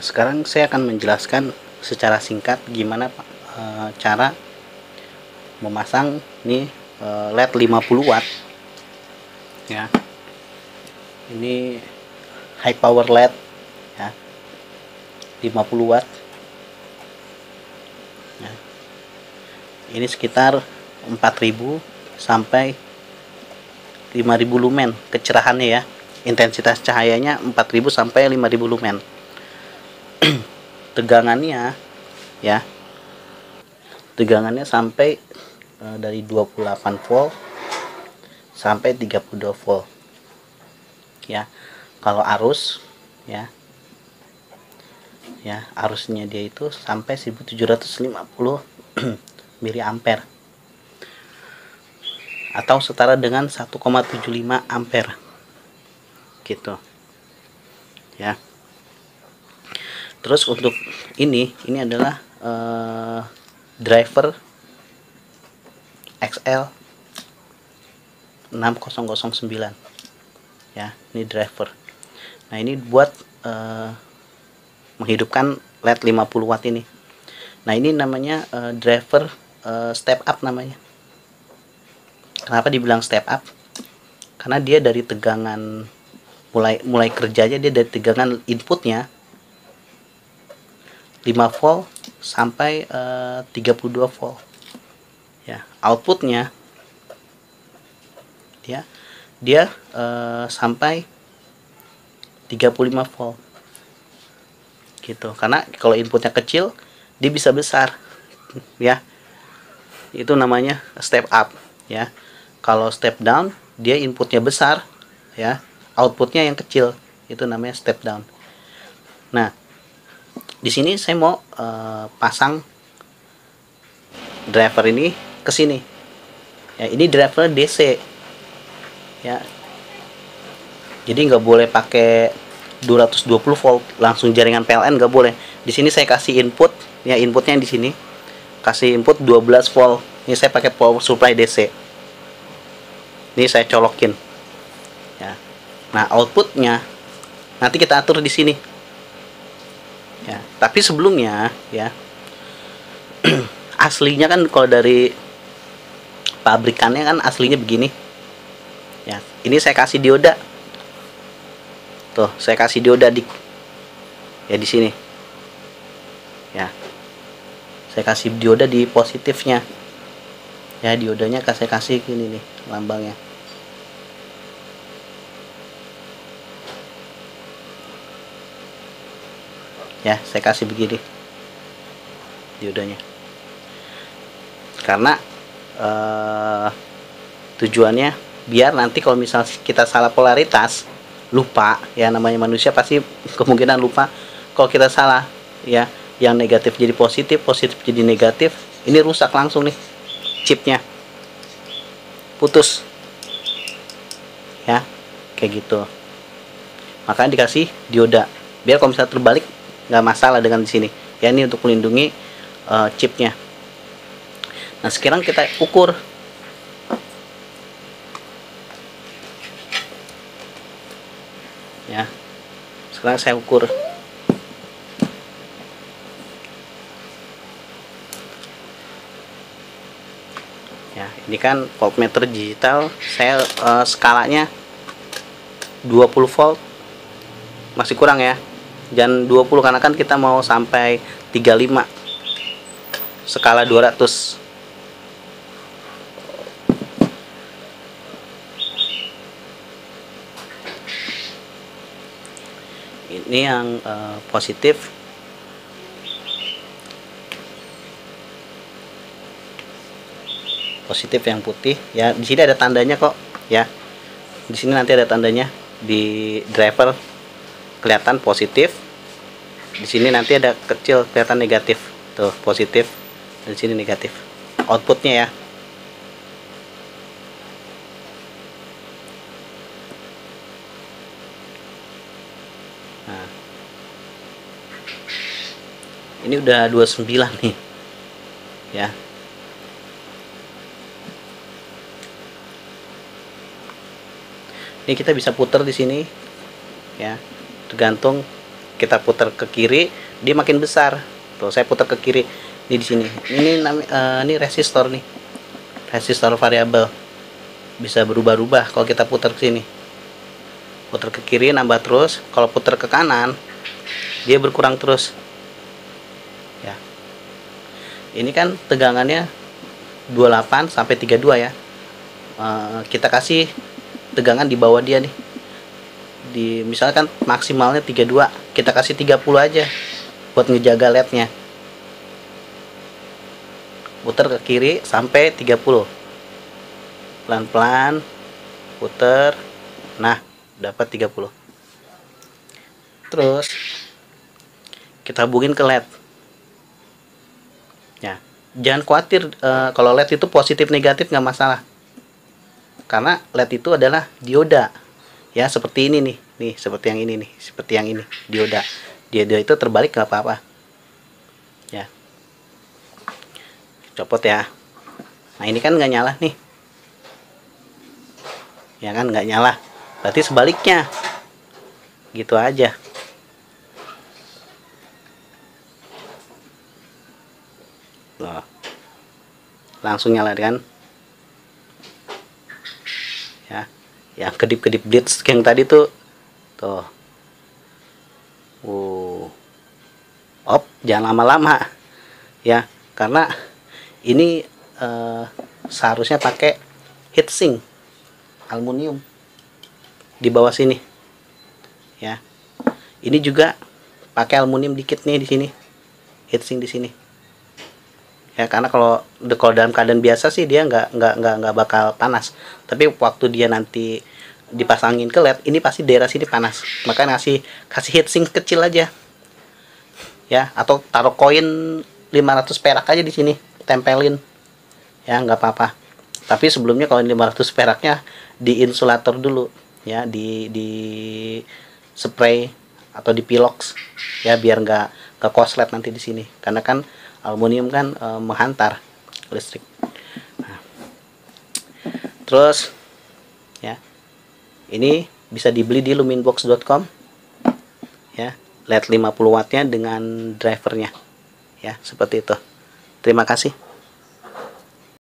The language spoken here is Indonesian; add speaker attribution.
Speaker 1: Sekarang saya akan menjelaskan secara singkat gimana cara memasang nih LED 50 watt ya. Ini high power LED ya, 50 watt ya. Ini sekitar 4000 sampai 5000 lumen kecerahannya ya. Intensitas cahayanya 4000 sampai 5000 lumen. Tegangannya ya, tegangannya sampai dari 28 volt sampai 32 volt ya. Kalau arus ya, arusnya dia itu sampai 1750 miliampere atau setara dengan 1,75 ampere gitu ya. Terus untuk ini adalah driver XL 6009 ya, ini driver. Nah, ini buat menghidupkan LED 50 watt ini. Nah, ini namanya driver step up namanya. Kenapa dibilang step up? Karena dia dari tegangan mulai kerjanya, dia dari tegangan inputnya 5 volt sampai 32 volt ya. Outputnya dia sampai 35 volt gitu. Karena kalau inputnya kecil dia bisa besar ya, itu namanya step up ya. Kalau step down dia inputnya besar ya, outputnya yang kecil, itu namanya step down. Nah, di sini saya mau pasang driver ini ke sini ya. Ini driver DC ya, jadi nggak boleh pakai 220 volt langsung jaringan PLN, nggak boleh. Di sini saya kasih input ya, inputnya di sini kasih input 12 volt. Ini saya pakai power supply DC, ini saya colokin ya. Nah, outputnya nanti kita atur di sini ya. Tapi sebelumnya ya, aslinya kan kalau dari pabrikannya kan aslinya begini ya. Ini saya kasih dioda tuh, saya kasih dioda di sini ya. Saya kasih dioda di positifnya ya, diodanya saya kasih gini nih lambangnya ya. Saya kasih begini diodanya karena tujuannya biar nanti kalau misal kita salah polaritas, lupa ya, namanya manusia pasti kemungkinan lupa. Kalau kita salah ya, yang negatif jadi positif, positif jadi negatif, ini rusak langsung nih, chipnya putus ya, kayak gitu. Makanya dikasih dioda biar kalau misalnya terbalik nggak masalah dengan di sini ya. Ini untuk melindungi chipnya. Nah, sekarang kita ukur ya. Sekarang saya ukur ya. Ini kan voltmeter digital, saya skalanya 20 volt, masih kurang ya, jangan 20 karena kan kita mau sampai 35, skala 200. Ini yang positif yang putih ya. Di sini ada tandanya kok ya, di sini nanti ada tandanya di driver, kelihatan positif. Di sini nanti ada kecil kelihatan negatif tuh, positif, dan di sini negatif outputnya ya. Nah, ini udah 29 nih ya. Ini kita bisa putar di sini ya, tergantung kita putar ke kiri dia makin besar. Tuh saya putar ke kiri ini di sini. Ini resistor nih, resistor variabel, bisa berubah-ubah. Kalau kita putar ke sini, putar ke kiri nambah terus, kalau putar ke kanan dia berkurang terus ya. Ini kan tegangannya 28 sampai 32 ya. Kita kasih tegangan di bawah dia nih, misalkan maksimalnya 32, kita kasih 30 aja buat ngejaga lednya. Putar ke kiri sampai 30, pelan-pelan putar. Nah, dapat 30. Terus kita hubungin ke led ya. Jangan khawatir kalau led itu positif negatif nggak masalah, karena led itu adalah dioda ya, seperti ini nih, seperti yang ini nih, seperti yang ini, dioda itu terbalik nggak apa-apa ya. Copot ya. Nah ini kan nggak nyala nih ya kan, nggak nyala, berarti sebaliknya gitu aja. Loh, langsung nyala kan ya. Yang kedip-kedip blitz yang tadi tuh jangan lama-lama ya, karena ini seharusnya pakai heatsink aluminium di bawah sini ya. Ini juga pakai aluminium dikit nih di sini, heatsink di sini ya, karena kalau dalam keadaan biasa sih dia nggak bakal panas, tapi waktu dia nanti dipasangin ke LED ini pasti daerah sini panas. Makanya kasih heatsink kecil aja ya, atau taruh koin 500 perak aja di sini, tempelin ya, nggak apa-apa. Tapi sebelumnya koin 500 peraknya di insulator dulu ya, di spray atau di pilox ya, biar nggak koslet nanti di sini, karena kan aluminium kan menghantar listrik. Nah, terus ya, ini bisa dibeli di luminbox.com ya, LED 50 wattnya dengan drivernya ya, seperti itu. Terima kasih.